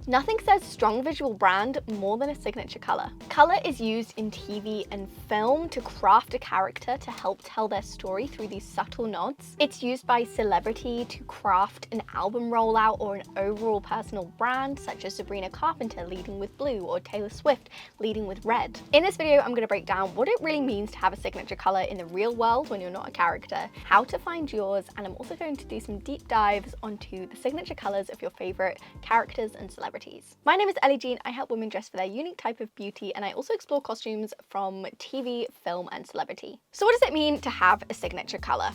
Nothing says strong visual brand more than a signature color. Color is used in TV and film to craft a character to help tell their story through these subtle nods. It's used by celebrity to craft an album rollout or an overall personal brand, such as Sabrina Carpenter leading with blue or Taylor Swift leading with red. In this video, I'm going to break down what it really means to have a signature color in the real world when you're not a character, how to find yours, and I'm also going to do some deep dives onto the signature colors of your favorite characters and celebrities. My name is Ellie-Jean. I help women dress for their unique type of beauty, and I also explore costumes from TV, film, and celebrity. So what does it mean to have a signature color?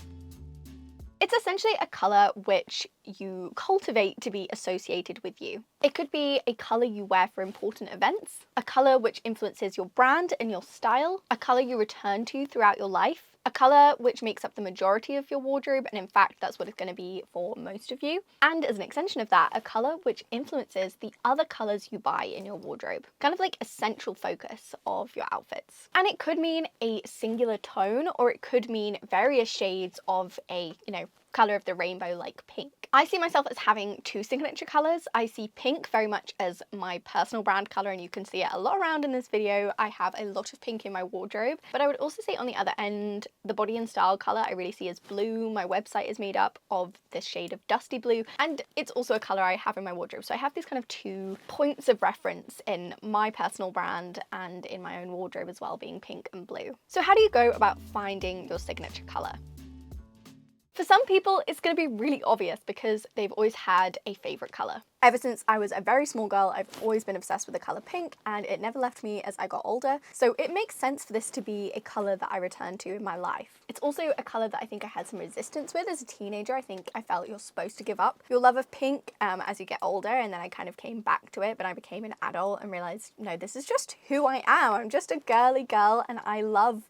It's essentially a color which you cultivate to be associated with you. It could be a color you wear for important events, a color which influences your brand and your style, a color you return to throughout your life, a color which makes up the majority of your wardrobe, and in fact that's what it's going to be for most of you, and as an extension of that, a color which influences the other colors you buy in your wardrobe, kind of like a central focus of your outfits. And it could mean a singular tone, or it could mean various shades of a, color of the rainbow, like pink. I see myself as having two signature colors. I see pink very much as my personal brand color, and you can see it a lot around in this video. I have a lot of pink in my wardrobe, but I would also say on the other end, the body and style color I really see as blue. My website is made up of this shade of dusty blue, and it's also a color I have in my wardrobe. So I have these kind of 2 points of reference in my personal brand and in my own wardrobe as well, being pink and blue. So how do you go about finding your signature color? For some people, it's going to be really obvious because they've always had a favorite color. Ever since I was a very small girl, I've always been obsessed with the color pink, and it never left me as I got older. So it makes sense for this to be a color that I return to in my life. It's also a color that I think I had some resistance with as a teenager. I think I felt you're supposed to give up your love of pink as you get older, and then I kind of came back to it, but I became an adult and realized, no, this is just who I am. I'm just a girly girl, and I love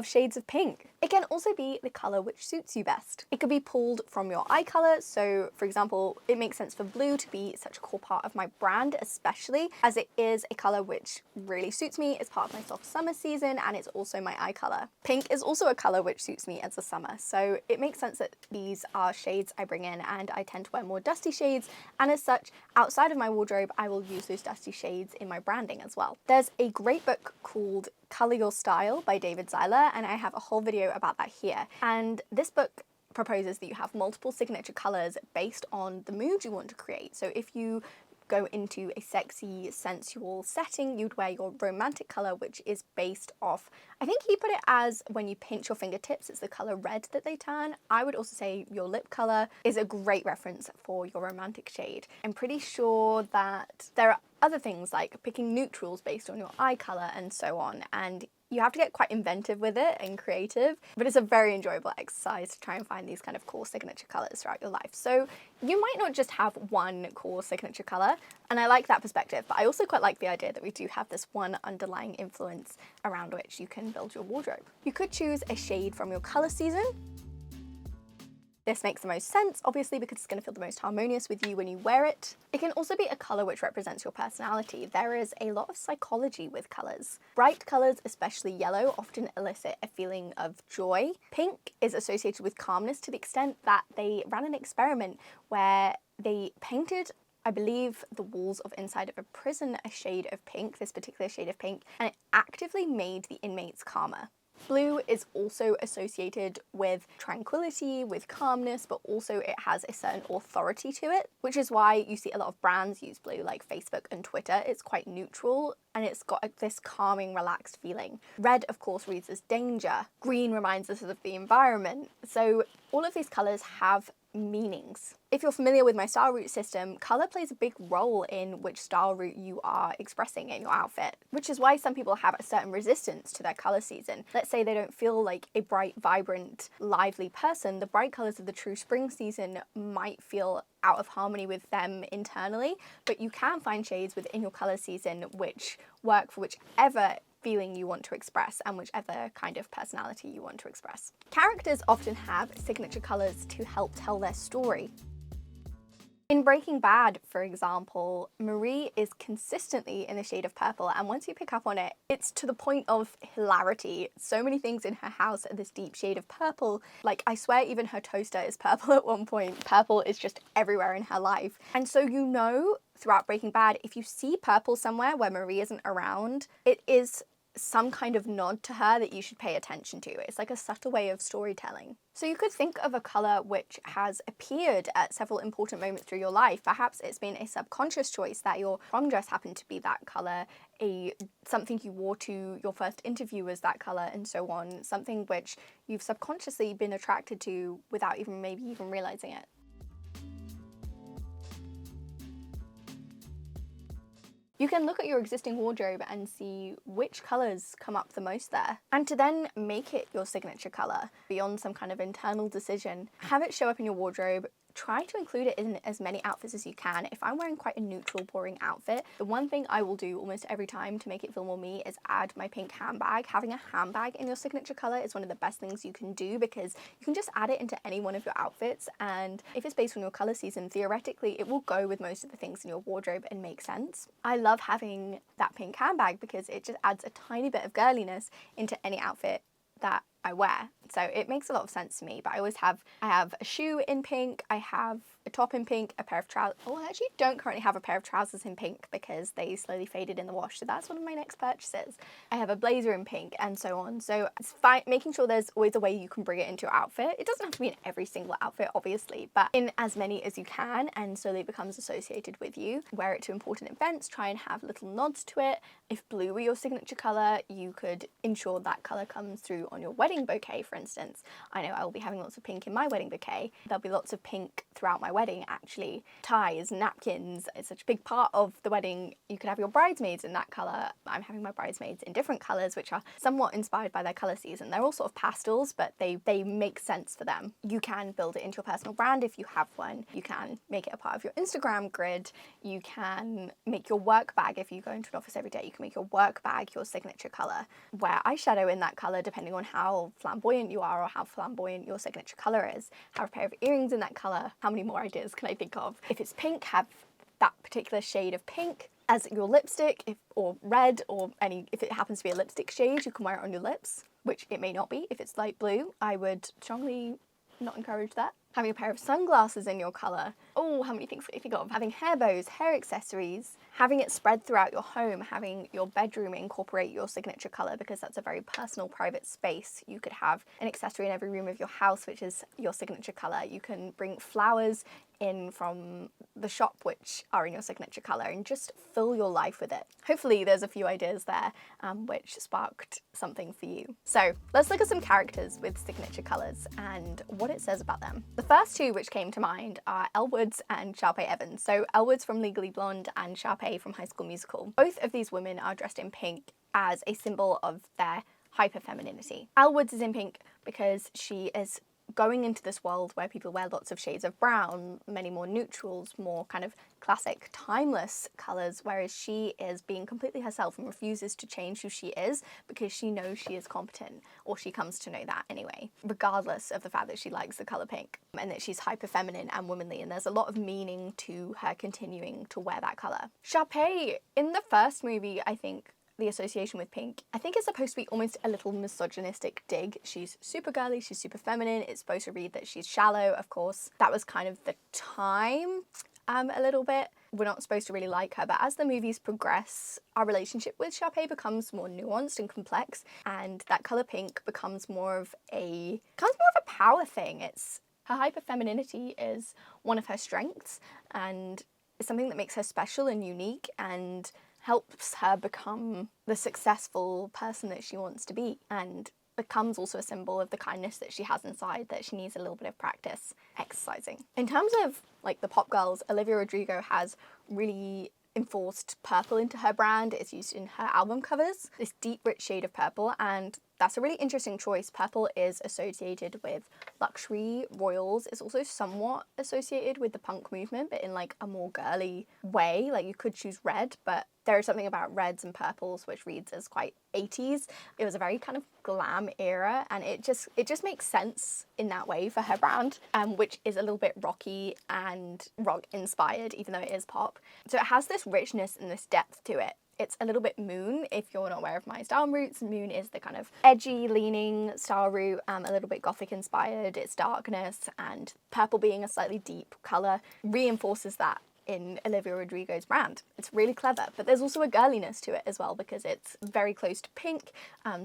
shades of pink. It can also be the color which suits you best. It could be pulled from your eye color. So for example, it makes sense for blue to be such a core part of my brand, especially as it is a color which really suits me. It's part of my soft summer season, and it's also my eye color. Pink is also a color which suits me as a summer. So it makes sense that these are shades I bring in, and I tend to wear more dusty shades. And as such, outside of my wardrobe, I will use those dusty shades in my branding as well. There's a great book called Color Your Style by David Seiler, and I have a whole video about that here. And this book proposes that you have multiple signature colors based on the mood you want to create. So if you go into a sexy, sensual setting, you'd wear your romantic color, which is based off, I think he put it as when you pinch your fingertips, it's the color red that they turn. I would also say your lip color is a great reference for your romantic shade. I'm pretty sure that there are other things like picking neutrals based on your eye color and so on, and you have to get quite inventive with it and creative, but it's a very enjoyable exercise to try and find these kind of core signature colors throughout your life. So you might not just have one core signature color, and I like that perspective, but I also quite like the idea that we do have this one underlying influence around which you can build your wardrobe. You could choose a shade from your color season. This makes the most sense, obviously, because it's going to feel the most harmonious with you when you wear it. It can also be a color which represents your personality. There is a lot of psychology with colors. Bright colors, especially yellow, often elicit a feeling of joy. Pink is associated with calmness to the extent that they ran an experiment where they painted, I believe, the walls of inside of a prison a shade of pink, this particular shade of pink, and it actively made the inmates calmer. Blue is also associated with tranquility, with calmness, but also it has a certain authority to it, which is why you see a lot of brands use blue, like Facebook and Twitter. It's quite neutral, and it's got this calming, relaxed feeling. Red, of course, reads as danger. Green reminds us of the environment. So all of these colors have meanings. If you're familiar with my style route system, color plays a big role in which style route you are expressing in your outfit, which is why some people have a certain resistance to their color season. Let's say they don't feel like a bright, vibrant, lively person. The bright colors of the true spring season might feel out of harmony with them internally, but you can find shades within your color season which work for whichever feeling you want to express and whichever kind of personality you want to express. Characters often have signature colors to help tell their story. In Breaking Bad, for example, Marie is consistently in the shade of purple, and once you pick up on it, it's to the point of hilarity. So many things in her house are this deep shade of purple. Like, I swear even her toaster is purple at one point. Purple is just everywhere in her life. And so you know throughout Breaking Bad, if you see purple somewhere where Marie isn't around, it is some kind of nod to her that you should pay attention to. It's like a subtle way of storytelling. So you could think of a colour which has appeared at several important moments through your life. Perhaps it's been a subconscious choice that your prom dress happened to be that colour, something you wore to your first interview was that colour, and so on. Something which you've subconsciously been attracted to without maybe even realising it. You can look at your existing wardrobe and see which colours come up the most there. And to then make it your signature colour, beyond some kind of internal decision, have it show up in your wardrobe. Try to include it in as many outfits as you can. If I'm wearing quite a neutral, boring outfit, the one thing I will do almost every time to make it feel more me is add my pink handbag. Having a handbag in your signature colour is one of the best things you can do, because you can just add it into any one of your outfits, and if it's based on your colour season, theoretically it will go with most of the things in your wardrobe and make sense. I love having that pink handbag because it just adds a tiny bit of girliness into any outfit that I wear. So it makes a lot of sense to me. But I have a shoe in pink, I have a top in pink, a pair of trousers. Oh, I actually don't currently have a pair of trousers in pink because they slowly faded in the wash. So that's one of my next purchases. I have a blazer in pink and so on. So it's fine making sure there's always a way you can bring it into your outfit. It doesn't have to be in every single outfit, obviously, but in as many as you can, and slowly it becomes associated with you. Wear it to important events, try and have little nods to it. If blue were your signature colour, you could ensure that colour comes through on your wedding bouquet, for instance. I know I will be having lots of pink in my wedding bouquet. There'll be lots of pink throughout my wedding, actually. Ties, napkins, it's such a big part of the wedding. You could have your bridesmaids in that colour. I'm having my bridesmaids in different colours, which are somewhat inspired by their colour season. They're all sort of pastels, but they make sense for them. You can build it into your personal brand if you have one. You can make it a part of your Instagram grid. You can make your work bag. If you go into an office every day, you can make your work bag your signature colour. Wear eyeshadow in that colour depending on how flamboyant you are or how flamboyant your signature colour is. Have a pair of earrings in that colour. How many more ideas can I think of? If it's pink, have that particular shade of pink as your lipstick, or red, or if it happens to be a lipstick shade, you can wear it on your lips, which it may not be. If it's light blue, I would strongly not encourage that. Having a pair of sunglasses in your colour. Oh, how many things can I think of? Having hair bows, hair accessories, having it spread throughout your home, having your bedroom incorporate your signature colour, because that's a very personal, private space. You could have an accessory in every room of your house, which is your signature colour. You can bring flowers in from the shop which are in your signature colour and just fill your life with it. Hopefully there's a few ideas there which sparked something for you. So let's look at some characters with signature colours and what it says about them. The first two which came to mind are Elle Woods and Sharpay Evans. So Elle Woods from Legally Blonde and Sharpay from High School Musical. Both of these women are dressed in pink as a symbol of their hyper-femininity. Elle Woods is in pink because she is going into this world where people wear lots of shades of brown, many more neutrals, more kind of classic, timeless colours, whereas she is being completely herself and refuses to change who she is because she knows she is competent, or she comes to know that anyway, regardless of the fact that she likes the colour pink and that she's hyper feminine and womanly, and there's a lot of meaning to her continuing to wear that colour. Sharpay, in the first movie, I think, the association with pink, I think it's supposed to be almost a little misogynistic dig. She's super girly, she's super feminine, it's supposed to read that she's shallow, of course. That was kind of the time, a little bit. We're not supposed to really like her, but as the movies progress, our relationship with Sharpay becomes more nuanced and complex, and that colour pink becomes more of a power thing. Her hyper femininity is one of her strengths, and it's something that makes her special and unique, and helps her become the successful person that she wants to be, and becomes also a symbol of the kindness that she has inside that she needs a little bit of practice exercising. In terms of like the pop girls, Olivia Rodrigo has really enforced purple into her brand. It's used in her album covers, this deep rich shade of purple, and that's a really interesting choice. Purple is associated with luxury, royals. It's also somewhat associated with the punk movement, but in like a more girly way. Like you could choose red, but there is something about reds and purples which reads as quite 80s. It was a very kind of glam era, and it just makes sense in that way for her brand, which is a little bit rocky and rock inspired, even though it is pop. So it has this richness and this depth to it. It's a little bit Moon, if you're not aware of my style roots. Moon is the kind of edgy leaning style route, a little bit gothic inspired. It's darkness, and purple being a slightly deep colour reinforces that in Olivia Rodrigo's brand. It's really clever, but there's also a girliness to it as well because it's very close to pink,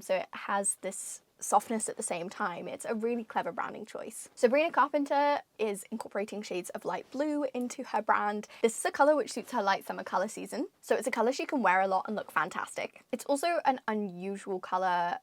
so it has this softness at the same time. It's a really clever branding choice. Sabrina Carpenter is incorporating shades of light blue into her brand. This is a colour which suits her light summer colour season, so it's a colour she can wear a lot and look fantastic. It's also an unusual colour.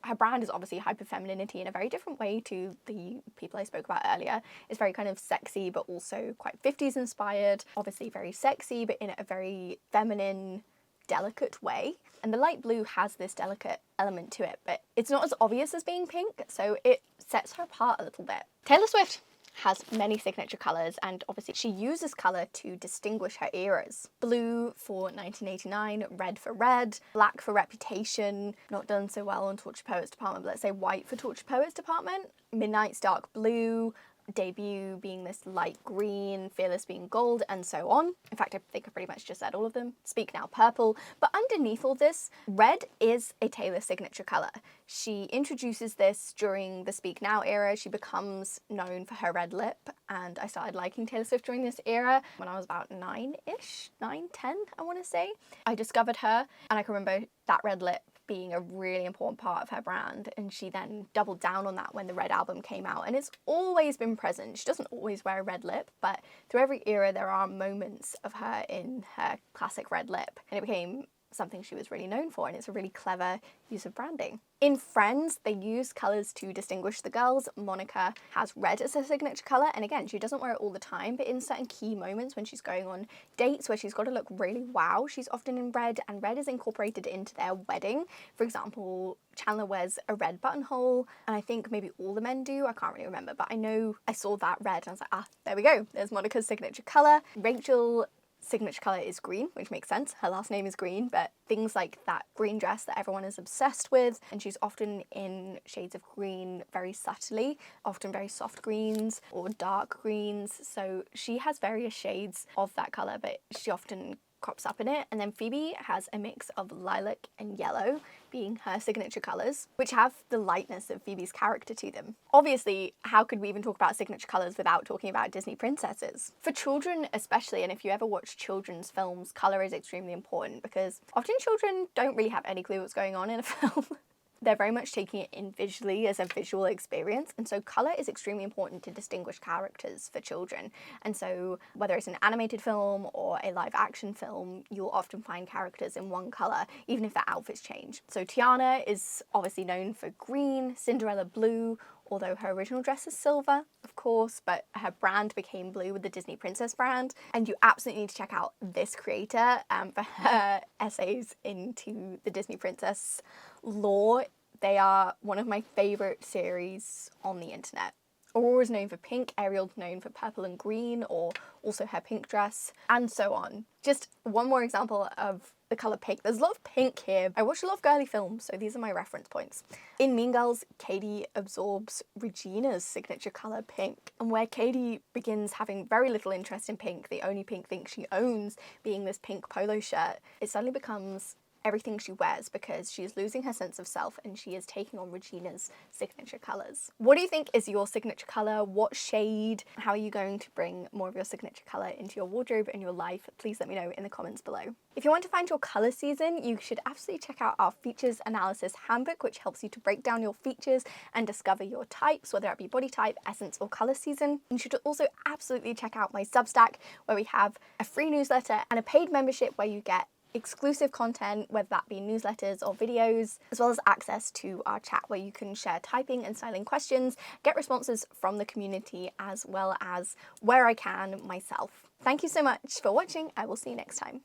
Her brand is obviously hyper-femininity in a very different way to the people I spoke about earlier. It's very kind of sexy, but also quite 50s inspired. Obviously very sexy, but in a very feminine, delicate way. And the light blue has this delicate element to it, but it's not as obvious as being pink, so it sets her apart a little bit. Taylor Swift has many signature colours, and obviously she uses colour to distinguish her eras. Blue for 1989, red for Red, black for Reputation, not done so well on Tortured Poets Department, but let's say white for Tortured Poets Department, Midnight's Dark Blue, Debut being this light green, Fearless being gold, and so on. In fact, I think I pretty much just said all of them. Speak Now purple. But underneath all this, red is a Taylor signature colour. She introduces this during the Speak Now era. She becomes known for her red lip, and I started liking Taylor Swift during this era when I was about 9-ish, 9, 10, I want to say. I discovered her, and I can remember that red lip being a really important part of her brand, and she then doubled down on that when the Red album came out, and it's always been present. She doesn't always wear a red lip, but through every era there are moments of her in her classic red lip, and it became something she was really known for, and it's a really clever use of branding. In Friends, they use colours to distinguish the girls. Monica has red as her signature colour, and again, she doesn't wear it all the time, but in certain key moments when she's going on dates where she's got to look really wow, she's often in red, and red is incorporated into their wedding. For example, Chandler wears a red buttonhole, and I think maybe all the men do, I can't really remember, but I know I saw that red and I was like, ah, there we go, there's Monica's signature colour. Rachel signature colour is green, which makes sense. Her last name is Green, but things like that green dress that everyone is obsessed with, and she's often in shades of green very subtly, often very soft greens or dark greens. So she has various shades of that colour, but she often crops up in it. And then Phoebe has a mix of lilac and yellow being her signature colours, which have the lightness of Phoebe's character to them. Obviously, how could we even talk about signature colours without talking about Disney princesses? For children especially, and if you ever watch children's films, colour is extremely important because often children don't really have any clue what's going on in a film. They're very much taking it in visually as a visual experience, and so colour is extremely important to distinguish characters for children. And so whether it's an animated film or a live action film, you'll often find characters in one colour, even if their outfits change. So Tiana is obviously known for green, Cinderella blue, although her original dress is silver, of course, but her brand became blue with the Disney Princess brand. And you absolutely need to check out this creator for her essays into the Disney Princess lore. They are one of my favourite series on the internet. Aurora's known for pink, Ariel's known for purple and green, or also her pink dress, and so on. Just one more example of the colour pink. There's a lot of pink here. I watch a lot of girly films, so these are my reference points. In Mean Girls, Katie absorbs Regina's signature colour pink, and where Katie begins having very little interest in pink, the only pink thing she owns being this pink polo shirt, it suddenly becomes everything she wears because she is losing her sense of self and she is taking on Regina's signature colours. What do you think is your signature colour? What shade? How are you going to bring more of your signature colour into your wardrobe and your life? Please let me know in the comments below. If you want to find your colour season, you should absolutely check out our features analysis handbook, which helps you to break down your features and discover your types, whether it be body type, essence, or colour season. You should also absolutely check out my Substack, where we have a free newsletter and a paid membership where you get exclusive content, whether that be newsletters or videos, as well as access to our chat where you can share typing and styling questions, get responses from the community, as well as where I can myself. Thank you so much for watching. I will see you next time.